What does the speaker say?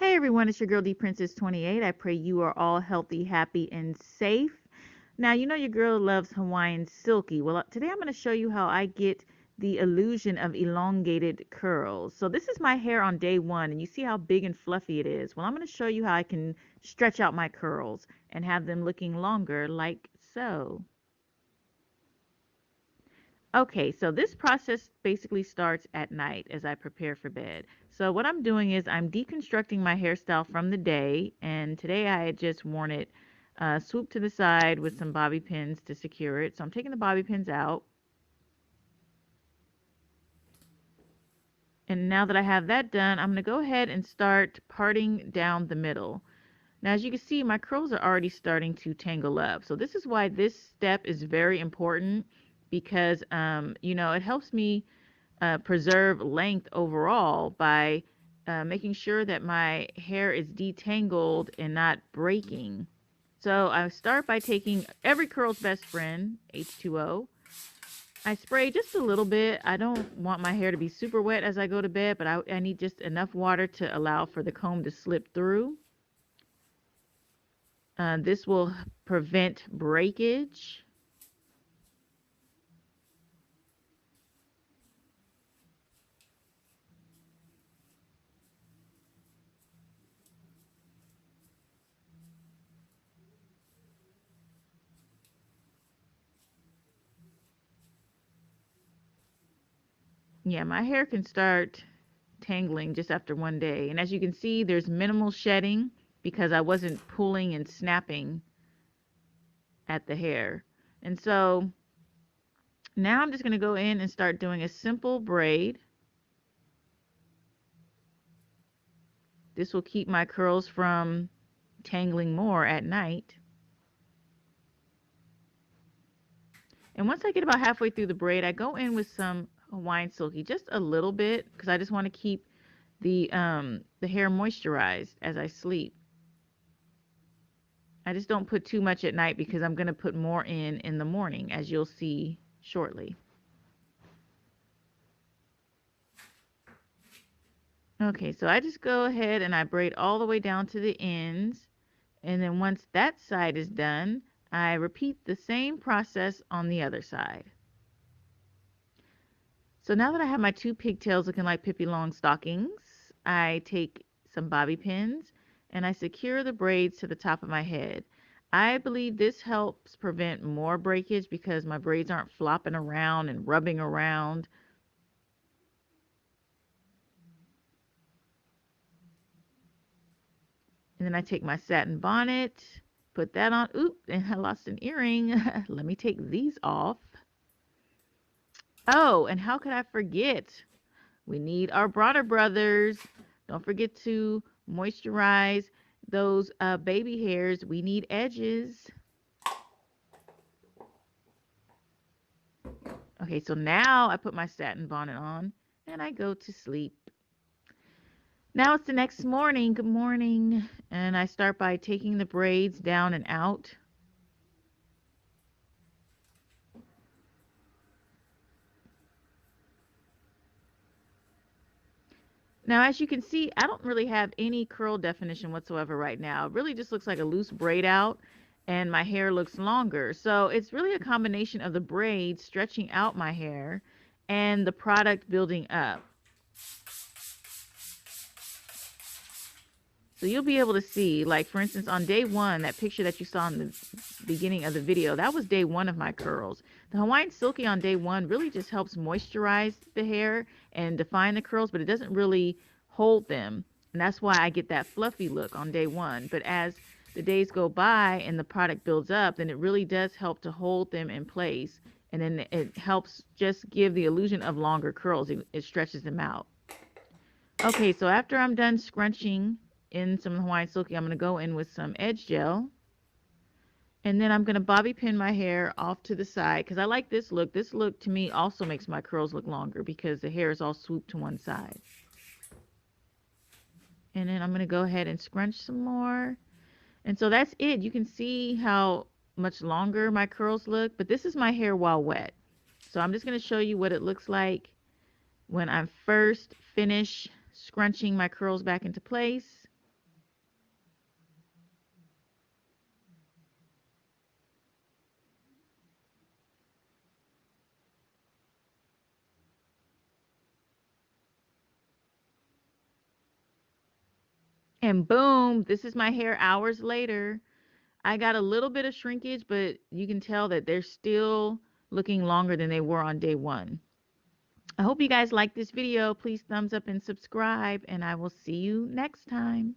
Hey everyone, it's your girl D Princess 28. I pray you are all healthy, happy, and safe. Now, you know your girl loves Hawaiian Silky. Well, today I'm going to show you how I get the illusion of elongated curls. So this is my hair on day one, and you see how big and fluffy it is. Well, I'm going to show you how I can stretch out my curls and have them looking longer like so. Okay, so this process basically starts at night as I prepare for bed. So what I'm doing is I'm deconstructing my hairstyle from the day, and today I had just worn it swooped to the side with some bobby pins to secure it. So I'm taking the bobby pins out, and now that I have that done, I'm going to go ahead and start parting down the middle. Now, as you can see, my curls are already starting to tangle up. So this is why this step is very important because, it helps me preserve length overall by making sure that my hair is detangled and not breaking. So I start by taking every curl's best friend, H2O. I spray just a little bit. I don't want my hair to be super wet as I go to bed, but I need just enough water to allow for the comb to slip through. This will prevent breakage. Yeah, my hair can start tangling just after one day. And as you can see, there's minimal shedding because I wasn't pulling and snapping at the hair. And so now I'm just going to go in and start doing a simple braid. This will keep my curls from tangling more at night. And once I get about halfway through the braid, I go in with some Hawaiian Silky, just a little bit, because I just want to keep the hair moisturized as I sleep. I just don't put too much at night because I'm going to put more in the morning, as you'll see shortly. Okay, so I just go ahead and I braid all the way down to the ends. And then once that side is done, I repeat the same process on the other side. So now that I have my two pigtails looking like Pippi Longstockings, I take some bobby pins and I secure the braids to the top of my head. I believe this helps prevent more breakage because my braids aren't flopping around and rubbing around. And then I take my satin bonnet, put that on. Oop, and I lost an earring. Let me take these off. Oh, and how could I forget? We need our Bronner Brothers. Don't forget to moisturize those baby hairs. We need edges. Okay, so now I put my satin bonnet on and I go to sleep. Now it's the next morning. Good morning. And I start by taking the braids down and out. Now, as you can see, I don't really have any curl definition whatsoever right now. It really just looks like a loose braid out and my hair looks longer. So it's really a combination of the braids stretching out my hair and the product building up. So you'll be able to see, like for instance, on day one, that picture that you saw in the beginning of the video, that was day one of my curls. The Hawaiian Silky on day one really just helps moisturize the hair and define the curls, but it doesn't really hold them. And that's why I get that fluffy look on day one. But as the days go by and the product builds up, then it really does help to hold them in place. And then it helps just give the illusion of longer curls. It stretches them out. Okay, so after I'm done scrunching in some Hawaiian Silky, I'm going to go in with some edge gel. And then I'm going to bobby pin my hair off to the side because I like this look. This look to me also makes my curls look longer because the hair is all swooped to one side. And then I'm going to go ahead and scrunch some more. And so that's it. You can see how much longer my curls look, but this is my hair while wet. So I'm just going to show you what it looks like when I first finish scrunching my curls back into place. And boom, this is my hair hours later. I got a little bit of shrinkage, but you can tell that they're still looking longer than they were on day one. I hope you guys like this video. Please thumbs up and subscribe, and I will see you next time.